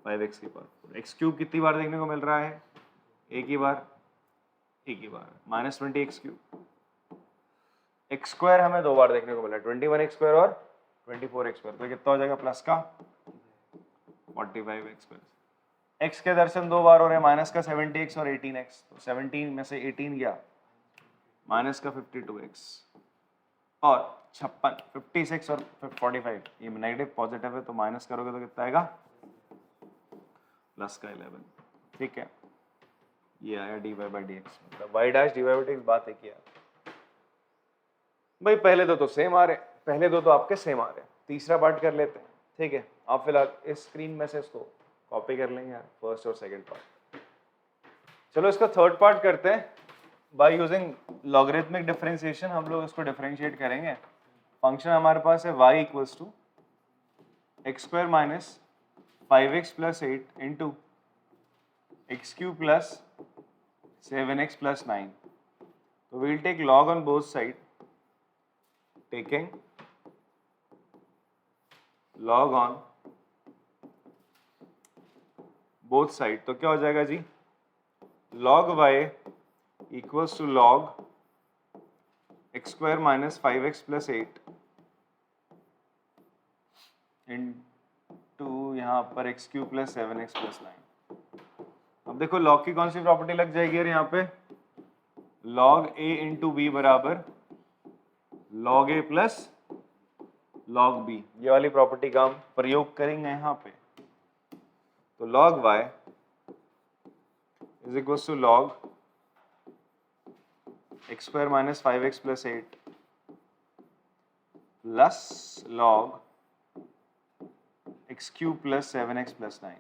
5x की पावर 4, x क्यूब कितनी बार देखने को मिल रहा है? एक ही बार minus 20x cube, x square हमें 2 बार देखने को मिला 21x स्क्वायर और 24x स्क्वायर, तो कितना हो जाएगा प्लस का 45x स्क्वायर। x के दर्शन 2 बार हो रहे हैं, माइनस का 70x और 18x, तो 17 में से 18 गया माइनस का 52x और 56 56 और 45, ये नेगेटिव पॉजिटिव है तो माइनस करोगे तो कितना आएगा प्लस का 11। ठीक है, ये आया dy बाई डी एक्स, मतलब y dash dy by d x. बात है क्या भाई, पहले दो तो सेम आ रहे, पहले दो तो आपके सेम आ रहे, तीसरा पार्ट कर लेते हैं। ठीक है, आप फिलहाल इस स्क्रीन में से इसको कॉपी कर लेंगे फर्स्ट और सेकंड पार्ट। चलो इसका थर्ड पार्ट करते हैं, बाय यूजिंग लॉगरिथमिक डिफरेंशिएशन हम लोग इसको डिफरेंशिएट करेंगे। फंक्शन हमारे पास है y equals to x square minus 5x plus 8 into x cube plus 7x plus 9, तो we'll take log on both side, taking log on both side, तो क्या हो जाएगा जी, log y equals to log x square minus 5x plus 8 into यहाँ पर x क्यूब plus 7x plus 9। अब देखो log की कौन सी प्रॉपर्टी लग जाएगी यार, यहाँ पे log a इंटू बी बराबर log a plus log b, ये वाली प्रॉपर्टी का हम प्रयोग करेंगे यहाँ पे। तो log y is equal to log x square minus 5x plus 8 plus log x क्यूब प्लस 7x प्लस 9।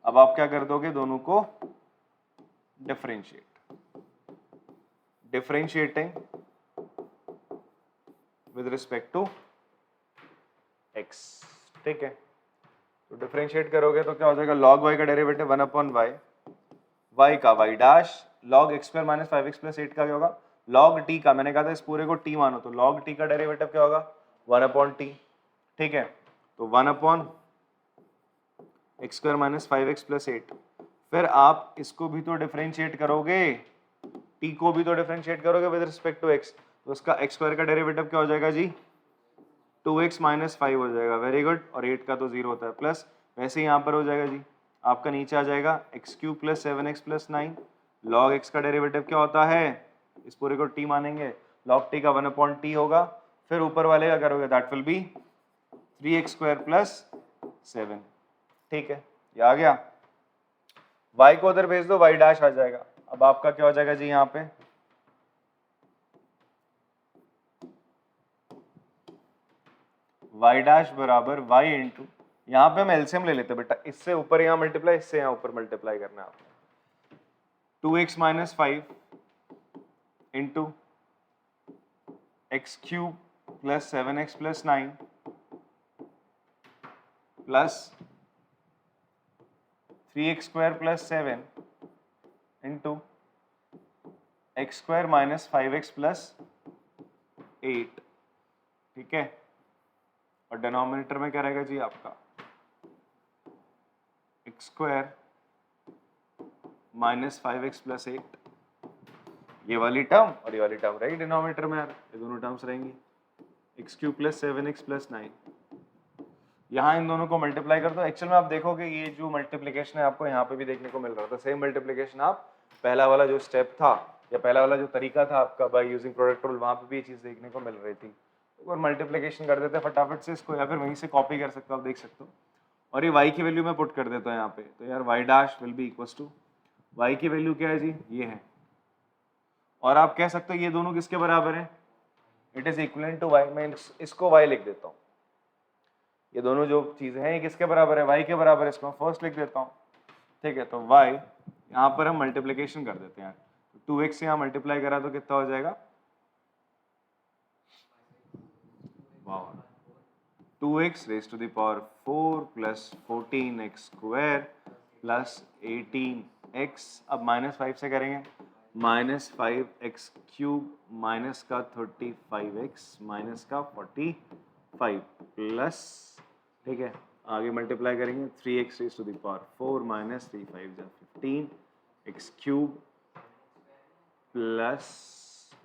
अब आप क्या कर दोगे, दोनों को differentiating with respect to x। ठीक है, तो डिफरेंशिएट करोगे तो क्या हो जाएगा, log y का डेरिवेटिव 1 अपॉन y, y का y dash log x square minus 5x plus 8 का क्या होगा, log t का, मैंने कहा था इस पूरे को t मानो, तो log t का डेरिवेटिव क्या होगा 1 अपॉन t। ठीक है, तो 1 upon x square minus 5x plus 8, फिर आप इसको भी तो डिफरेंशिएट करोगे, t को भी तो डिफरेंशिएट करोगे विद रिस्पेक्ट टू x, तो उसका x स्क्वायर का डेरिवेटिव क्या हो जाएगा जी 2x माइनस 5 हो जाएगा, वेरी गुड, और 8 का तो 0 होता है, प्लस वैसे ही यहाँ पर हो जाएगा जी, आपका नीचे आ जाएगा x क्यूब plus 7x plus 9, log x का डेरिवेटिव क्या होता है, इस पूरे को t मानेंगे, log t का 1 अपॉन t होगा, फिर ऊपर वाले का करोगे that will be 3x square plus 7। ठीक है, ये आ गया, y को उधर भेज दो, y डैश आ जाएगा। अब आपका क्या हो जाएगा जी यहाँ पे y डैश बराबर y इंटू, यहाँ पे हम एलसीएम ले लेते बेटा, इससे ऊपर यहाँ मल्टीप्लाई, इससे यहाँ ऊपर मल्टीप्लाई करना है आपने, 2x minus 5 into x cube plus 7x plus 9 plus 3x square plus 7 into x square minus 5x plus 8। ठीक है, और डिनोमिनेटर में क्या रहेगा जी आपका x square minus 5x plus 8, ये वाली टर्म और ये वाली टर्म रहेगी डिनोमिनेटर में यार, ये दोनों टर्म्स रहेंगी, x cube plus 7x plus 9, यहाँ इन दोनों को मल्टीप्लाई कर दो। एक्चुअल में आप देखोगे ये जो मल्टीप्लिकेशन है आपको यहाँ पे भी देखने को मिल रहा था, सेम मल्टीप्लिकेशन आप पहला वाला जो स्टेप था या पहला वाला जो तरीका था आपका बाय यूजिंग प्रोडक्ट रूल, वहाँ पे भी ये चीज़ देखने को मिल रही थी। और मल्टीप्लिकेशन कर देते हैं फटाफट से इसको, या फिर वहीं से कॉपी कर सकते हो, आप देख सकते हो। और ये y की वैल्यू मैं पुट कर देता हूँ यहाँ पे, तो यार y dash will be equals to, y की वैल्यू क्या है जी, ये है। और आप कह सकते हो ये दोनों किसके बराबर है, it is equivalent to y। मैं इसको y लिख देता हूँ, ये दोनों जो चीजें हैं ये किसके बराबर है, y के बराबर है। इसको मैं फर्स्ट लिख देता हूँ, ठीक है। तो y यहाँ पर हम मल्टीप्लिकेशन कर देते हैं, 2x से यहाँ मल्टीप्लाई करा तो कितना हो जाएगा, 2x raise to the power 4 plus 14x square plus 18x। अब -5 से करेंगे, -5x क्यूब माइनस का 35x माइनस का 45 प्लस, ठीक है, आगे मल्टीप्लाई करेंगे 3x raise to the power 4 minus 3 5 जा 15x क्यूब प्लस,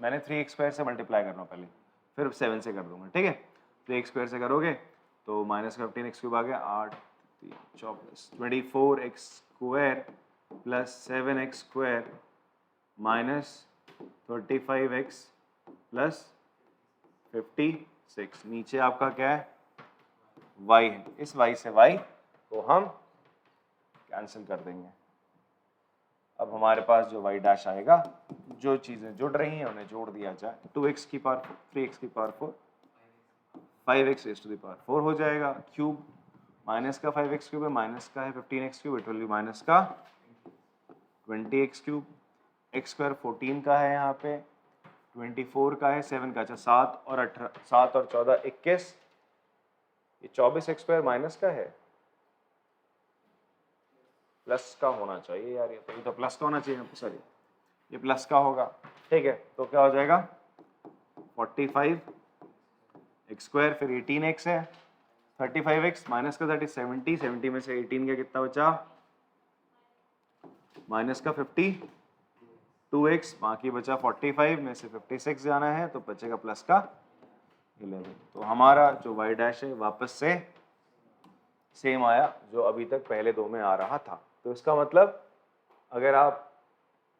मैंने 3x स्क्वायर से मल्टीप्लाई करना पहले, फिर 7 से कर दूंगा, ठीक है। 3x स्क्वायर से करोगे तो माइनस 15x क्यूब आ गया, 8 3 24 24x square plus 7x square minus 35x plus 56। नीचे आपका क्या है, y है। इस y से y को हम कैंसिल कर देंगे। अब हमारे पास जो y डैश आएगा, जो चीजें जुड़ रही हैं उन्हें जोड़ दिया जाए, 2x की पावर 3x की power 4, 5x raise to the power 4 हो जाएगा, क्यूब माइनस का 5x क्यूब है, माइनस का है 15x cube, it will B minus का 20x क्यूब, x स्क्वायर 14 का है यहाँ पे, 24 का है, 7 का, अच्छा 7 और 18, 7 और 14 21, ये 24x स्क्वायर माइनस का है, प्लस का होना चाहिए यार, ये तो प्लस का होना चाहिए, सॉरी ये प्लस का होगा, ठीक है। तो क्या हो जाएगा 45 x स्क्वायर, फिर 18x है, 35x माइनस का 30, 70 में से 18 का कितना बचा, माइनस का 50, 2x, बाकी बचा 45 में से 56 जाना है तो बचेगा प्लस का 11। तो हमारा जो y डैश है वापस से सेम आया जो अभी तक पहले दो में आ रहा था। तो इसका मतलब अगर आप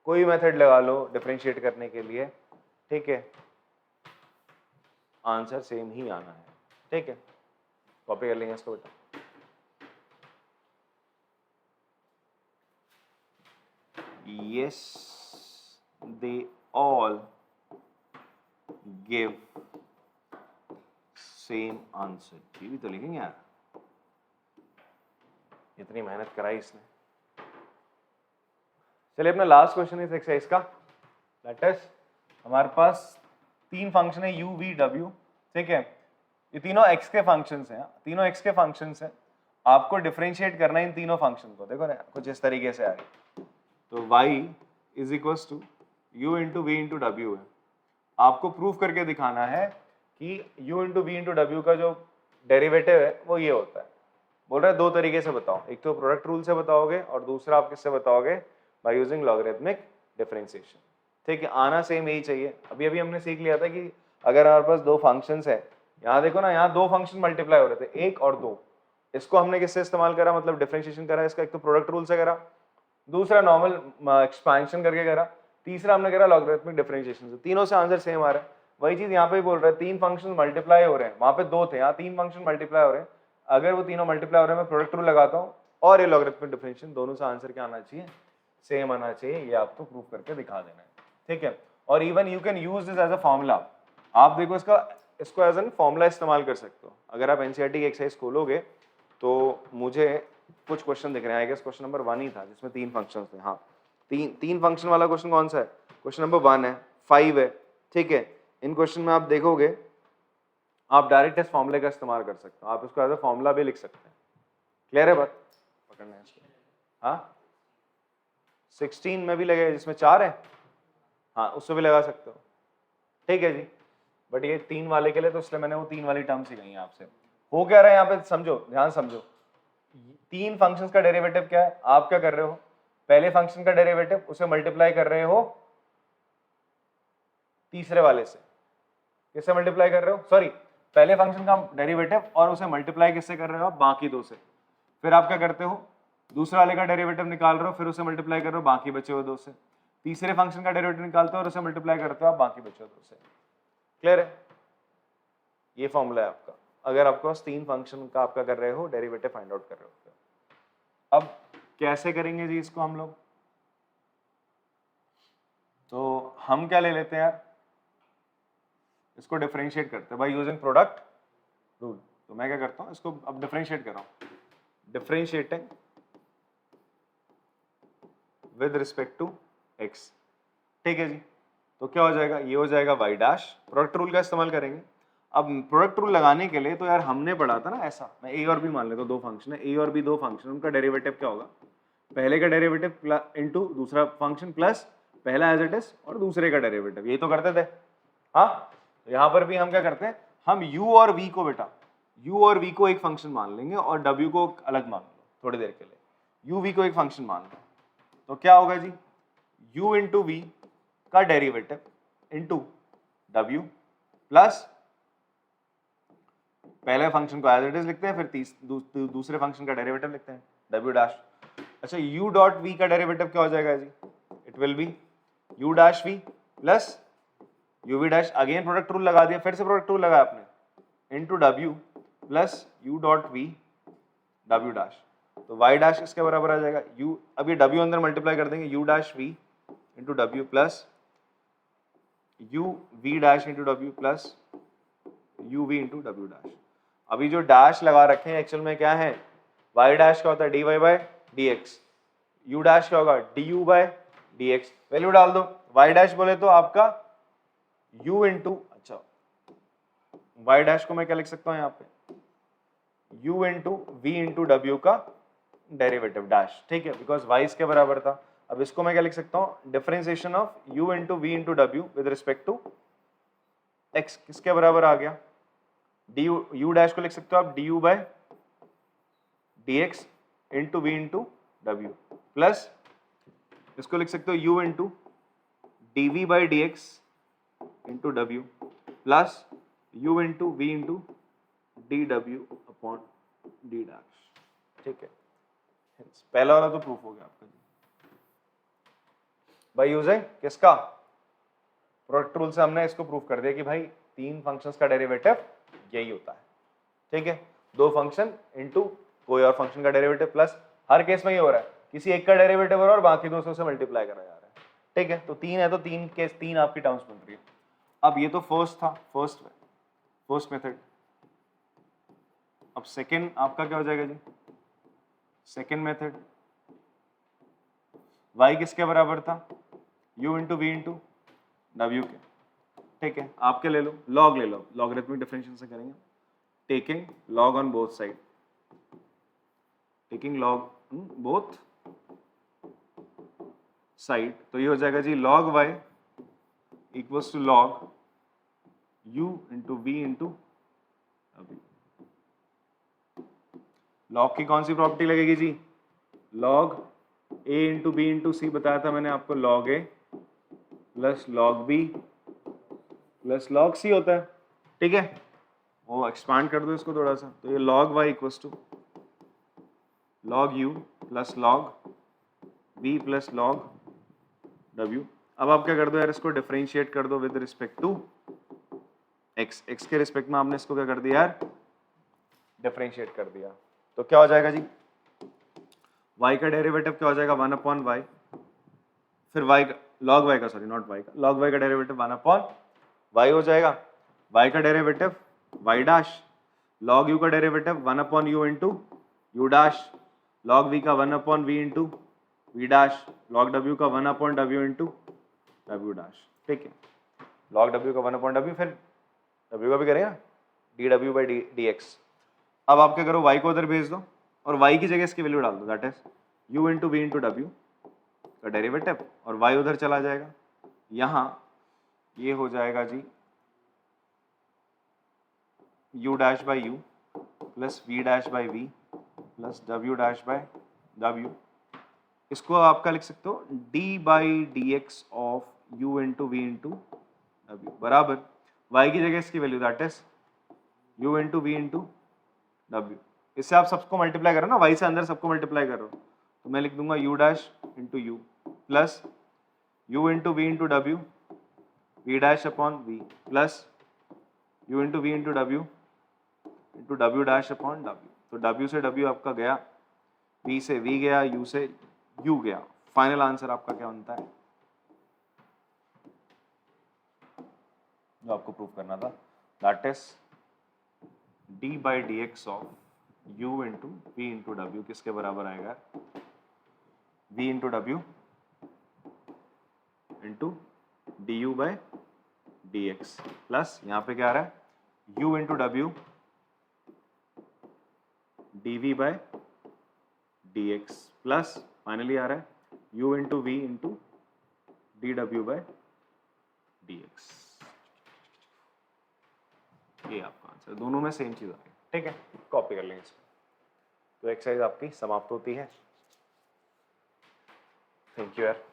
कोई मेथड लगा लो डिफरेंशिएट करने के लिए, ठीक है, आंसर सेम ही आना है, ठीक है। कॉपी कर लेंगे इसको बेटा। Yes, they all give same answer। ये भी तो लिखेंगे यार, इतनी मेहनत कराई इसने। चलिए अपना लास्ट क्वेश्चन इस एक्सरसाइज का, दैट इज हमारे पास तीन फंक्शन है u v w, ठीक है। ये तीनों x के फंक्शंस हैं, तीनों x के फंक्शंस हैं। आपको डिफरेंशिएट करना है इन तीनों फंक्शन को, देखो ना कुछ इस तरीके से आ रही। तो y is equals to u into we into डब्ल्यू है। आपको प्रूफ करके दिखाना है कि u इंटू वी इंटू डब्ल्यू का जो डेरिवेटिव है वो ये होता है। बोल रहा है दो तरीके से बताओ, एक तो प्रोडक्ट रूल से बताओगे और दूसरा आप किससे बताओगे, बाय यूजिंग लॉगरिथमिक डिफरेंशिएशन, ठीक है। आना सेम यही चाहिए। अभी अभी हमने सीख लिया था कि अगर हमारे पास दो फंक्शंस है, यहाँ देखो ना, यहाँ दो फंक्शन मल्टीप्लाई हो रहे थे, एक और दो, इसको हमने किससे इस्तेमाल करा, मतलब डिफरेंशिएशन करा इसका, एक तो प्रोडक्ट रूल से करा, दूसरा नॉर्मल एक्सपेंशन करके करा, तीसरा हमने करा लॉगरिथमिक डिफरेंशिएशन से। तीनों से आंसर सेम आ रहा है। वही चीज यहाँ पे बोल रहा है, तीन फंक्शन मल्टीप्लाई हो रहे हैं, वहां पे दो थे, यहाँ तीन फंक्शन मल्टीप्लाई हो रहे हैं। अगर वो तीनों मल्टीप्लाई हो रहे हैं, मैं प्रोडक्ट रूल लगाता हूँ और ये लॉगरिथमिक डिफरेंशिएशन, दोनों से आंसर क्या आना चाहिए, सेम आना चाहिए। ये आपको प्रूफ करके दिखा देना है, ठीक है। और even you can use this as a formula. आप देखो इसको एज एन फॉर्मूला इस्तेमाल कर सकते हो। अगर आप एनसीईआरटी की एक्सरसाइज खोलोगे तो मुझे कुछ क्वेश्चन दिख रहे हैं, आई गेस क्वेश्चन नंबर 1 ही था जिसमें तीन फंक्शंस थे। हाँ, तीन फंक्शन वाला क्वेश्चन कौन सा है, क्वेश्चन नंबर 1 है, 5 है, ठीक है। इन क्वेश्चन में आप देखोगे, आप डायरेक्ट इस फॉर्मूले का इस्तेमाल कर सकते हो, आप इसको एज अ फॉर्मूला भी लिख सकते हैं। क्लियर है बात, पकड़ना है इसको। हाँ 16 में भी लगे जिसमें 4 है, हाँ उसमें भी लगा सकते हो, ठीक है जी। बट ये 3 वाले के लिए तो इसलिए मैंने वो 3 वाली टर्म्स ही कही है आपसे। हो क्या रहा है यहाँ पे, समझो, ध्यान समझो। तीन फंक्शंस का डेरिवेटिव क्या है, आप क्या कर रहे हो, पहले फंक्शन का डेरिवेटिव उसे मल्टीप्लाई कर रहे हो तीसरे वाले से। किससे मल्टीप्लाई कर रहे हो, सॉरी, पहले फंक्शन का डेरिवेटिव और उसे मल्टीप्लाई किससे कर रहे हो आप, बाकी दो से। फिर आप क्या करते हो, दूसरे वाले का डेरिवेटिव निकाल रहे हो, फिर उसे मल्टीप्लाई कर रहे हो बाकी बचे हुए दो से। तीसरे फंक्शन का डेरिवेटिव निकालते हो और उसे मल्टीप्लाई करते हो आप बाकी बचे तो उसे। क्लियर है? ये फॉर्मूला है आपका, अगर आपके पास 3 फंक्शन का आपका कर रहे हो डेरिवेटिव फाइंड आउट कर रहे हो। अब कैसे करेंगे जी इसको हम लोग? तो हम क्या ले लेते हैं यार, इसको डिफरेंशिएट करते हैं बाय यूजिंग प्रोडक्ट रूल। तो मैं क्या करता हूँ, इसको अब डिफरेंशिएट कर रहा हूँ, differentiating with respect to x. ठीक है जी, तो क्या हो जाएगा, ये हो जाएगा वाई डैश, प्रोडक्ट रूल का इस्तेमाल करेंगे। अब प्रोडक्ट रूल लगाने के लिए तो यार हमने पढ़ा था ना ऐसा, मैं ए और बी मान लेता हूँ, दो फंक्शन है, ए और बी दो फंक्शन, उनका डेरिवेटिव क्या होगा, पहले का डेरिवेटिव इनटू दूसरा फंक्शन प्लस पहला एज इट इज और दूसरे का डेरिवेटिव, यही तो करते थे। हाँ, यहाँ पर भी हम क्या करते हैं, हम u और v को बेटा, u और v को एक फंक्शन मान लेंगे और w को अलग मान लो थोड़ी देर के लिए, u v को एक फंक्शन मान लो, तो क्या होगा जी, u इंटू वी का डेरिवेटिव इंटू w प्लस पहले फंक्शन को एज इट इज लिखते हैं, फिर दूसरे फंक्शन का डेरिवेटिव लिखते हैं w डैश। अच्छा, u डॉट v का डेरिवेटिव क्या हो जाएगा जी, it will be u dash v plus u v dash, again product rule लगा दिया, फिर से प्रोडक्ट रूल लगाया आपने, into w plus u dot v w dash. तो y डैश इसके बराबर आ जाएगा u, अब ये w अंदर मल्टीप्लाई कर देंगे, u dash v into w plus u v dash into w plus u v into w dash. अभी जो डैश लगा रखे हैं एक्चुअल में क्या है, y डैश क्या होता है, dy by dx, u dash क्या होगा, du बाय dx। वैल्यू डाल दो, y डैश बोले तो आपका u इंटू, अच्छा y डैश को मैं क्या लिख सकता हूँ यहाँ पे, u into v into w का डेरिवेटिव डैश, ठीक है, बिकॉज y इसके बराबर था। अब इसको मैं क्या लिख सकता हूँ, differentiation of u into v into w with respect to x, किसके बराबर आ गया, du, u डैश को लिख सकते हो आप du by dx into v into w plus इसको लिख सकते हो u into dv by dx into w plus u into v into dw upon d dash. ठीक है, पहला वाला तो प्रूफ हो गया आपका बाय यूजिंग किसका, प्रोडक्ट रूल से हमने इसको प्रूफ कर दिया कि भाई 3 फंक्शंस का डेरिवेटिव यही होता है। ठीक है, 2 फंक्शन इनटू कोई और फंक्शन का डेरिवेटिव प्लस, हर केस में ये हो रहा है किसी एक का डेरिवेटिव हो रहा है और बाकी दूसरों से मल्टीप्लाई करा जा रहा है। ठीक है, तो 3 है तो 3 केस 3 आपकी टर्म्स बन रही है। अब ये तो फर्स्ट था, फर्स्ट मेथड। अब सेकंड आपका क्या हो जाएगा जी, सेकंड मेथड, y किसके बराबर था, u into we into w के। ठीक है, आपके ले लो, लॉग ले लो, लॉगरिथमिक डिफरेंशियल से करेंगे, taking log on both side, taking log both side, तो ये हो जाएगा जी log y equals to log u into v into w। Log की कौन सी प्रॉपर्टी लगेगी जी, log a into b into c बताया था मैंने आपको, log a plus log b plus log c होता है। ठीक है, वो एक्सपांड कर दो इसको थोड़ा सा, तो ये log y equals to log u plus log b plus log w। अब आप क्या कर दो यार, इसको डिफरेंशिएट कर दो with respect to x, x के रिस्पेक्ट में आपने इसको क्या कर दिया यार, डिफरेंशिएट कर दिया, तो क्या हो जाएगा जी, y का डेरिवेटिव क्या हो जाएगा 1 अपॉन y, फिर y का log y का, सॉरी नॉट y का, log y का डेरिवेटिव 1 अपॉन y हो जाएगा, y का derivative y dash, log u का derivative 1 upon u into u dash, log v का 1 upon v into v dash, log w का 1 upon w into w dash. ठीक है, log w का 1 upon w, फिर w का भी करें dw बाई dx। अब आप क्या करो, y को उधर भेज दो और y की जगह इसकी वैल्यू डाल दो, that is u into we into w का डेरिवेटिव, और y उधर चला जाएगा, यहाँ ये हो जाएगा जी u dash by u plus v dash by v plus w dash by w। इसको आपका लिख सकते हो d by d x of u into we into w बराबर y की जगह इसकी value that is u into we into w। इससे आप सबको मल्टीप्लाई करो ना, y से अंदर सबको मल्टीप्लाई करो, तो मैं लिख दूंगा u dash into U plus u into we into W, V dash upon V plus u into we into W into W dash upon W. तो w से w आपका गया, v से v गया, u से u गया। Final answer आपका क्या बनता है जो आपको प्रूव करना था, that is d by d x of u into we into डब्ल्यू किसके बराबर आएगा, v into W into d u by d x plus यहाँ पे क्या आ रहा है u इंटू डब्ल्यू d v by d x plus finally आ रहा है u into we into d डब्ल्यू बाई डी एक्स। ये आपका आंसर, दोनों में सेम चीज आ रही है, ठीक है, कॉपी कर लेंगे इसको। तो एक्सरसाइज आपकी समाप्त होती है। थैंक यू यार।